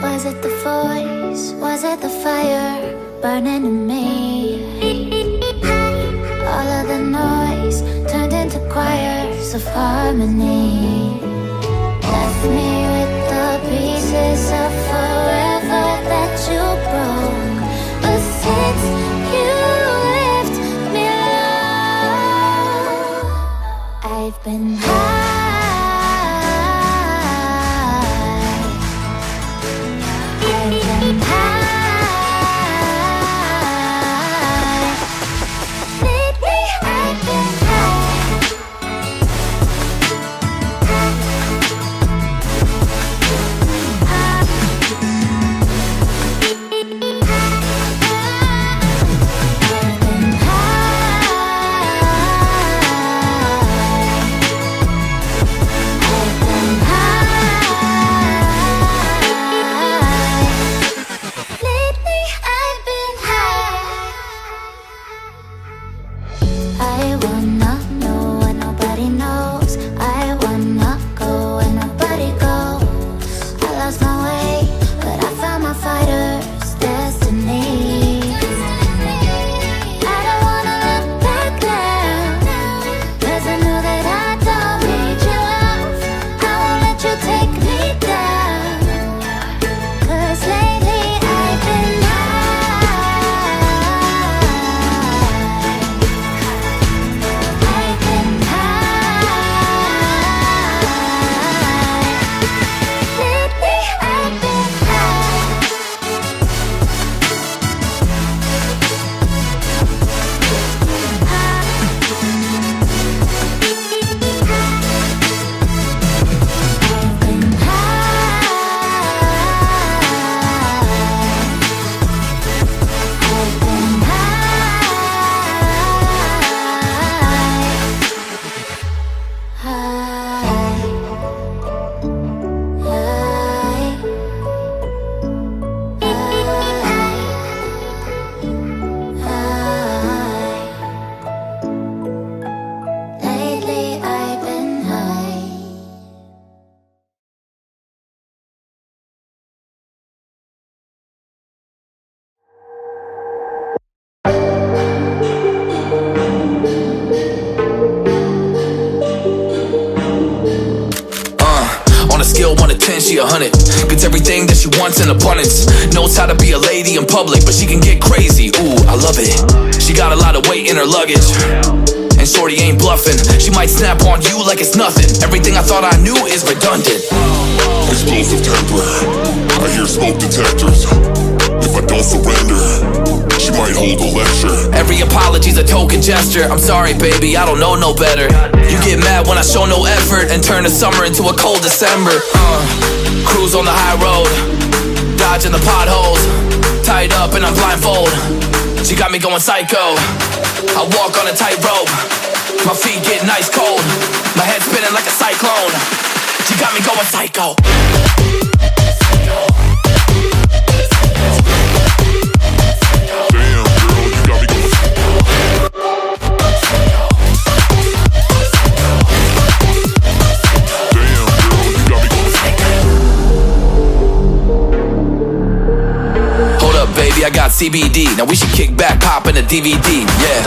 Was it the voice? Was it the fire burning in me? All of the noise turned into choirs of harmony. Left me with the pieces of forever that you broke. But since you left me alone, I've been high. She 100, gets everything that she wants in abundance. Knows how to be a lady in public, but she can get crazy, ooh, I love it. She got a lot of weight in her luggage, and shorty ain't bluffing. She might snap on you like it's nothing. Everything I thought I knew is redundant. Explosive temper, I hear smoke detectors. If I don't surrender, she might hold a lecture. Every apology's a token gesture. I'm sorry baby, I don't know no better. You get mad when I show no effort and turn the summer into a cold December. Cruise on the high road, dodging the potholes, tied up and I'm blindfold. She got me going psycho. I walk on a tightrope, my feet getting ice cold, my head spinning like a cyclone. She got me going psycho. Baby, I got CBD. Now we should kick back, pop in a DVD, yeah.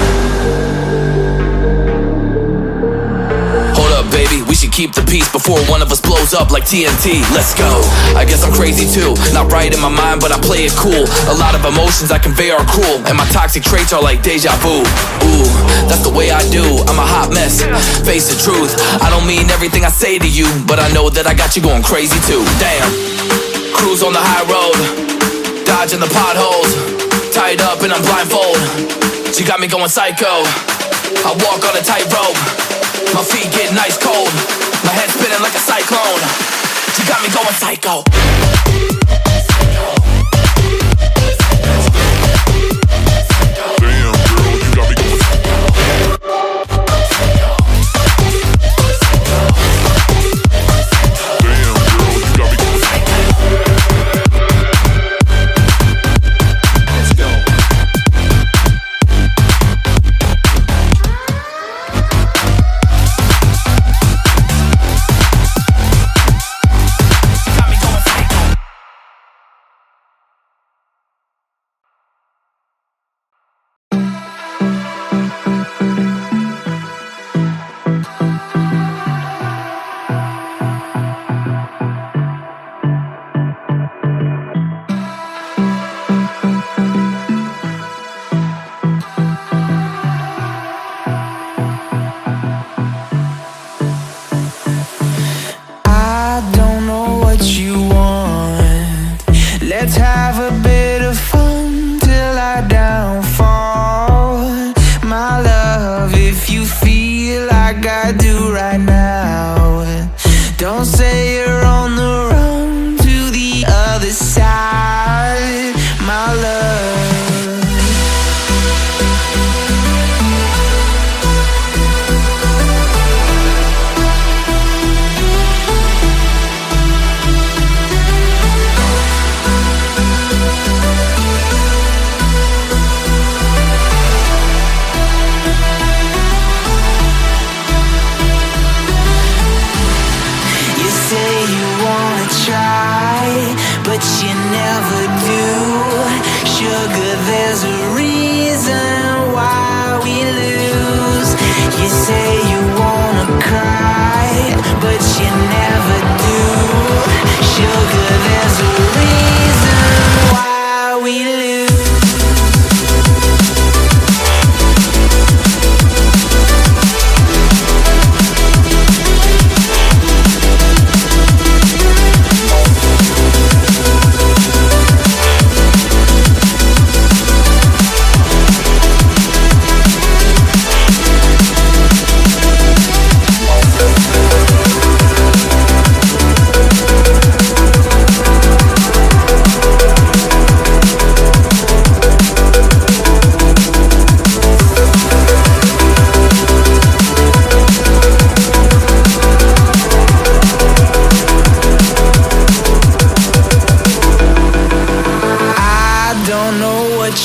Hold up, baby, we should keep the peace before one of us blows up like TNT. Let's go. I guess I'm crazy too. Not right in my mind, but I play it cool. A lot of emotions I convey are cruel, and my toxic traits are like deja vu. Ooh, that's the way I do. I'm a hot mess, face the truth. I don't mean everything I say to you, but I know that I got you going crazy too. Damn. Cruise on the high road, dodging the potholes, tied up and I'm blindfold. She got me going psycho. I walk on a tightrope, my feet getting ice cold, my head spinning like a cyclone. She got me going psycho. Damn girl, you got me going psycho. Got me going psycho. other side, my love. But you never do. Sugar, there's a reason why we lose. You say you wanna cry, but you never do. Sugar, there's a reason why we lose.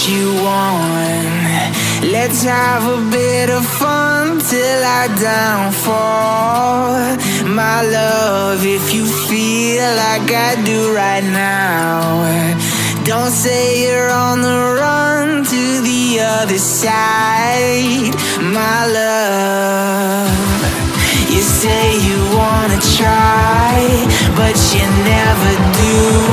You want. Let's have a bit of fun till I downfall. My love, if you feel like I do right now, don't say you're on the run to the other side, my love. You say you wanna try, but you never do.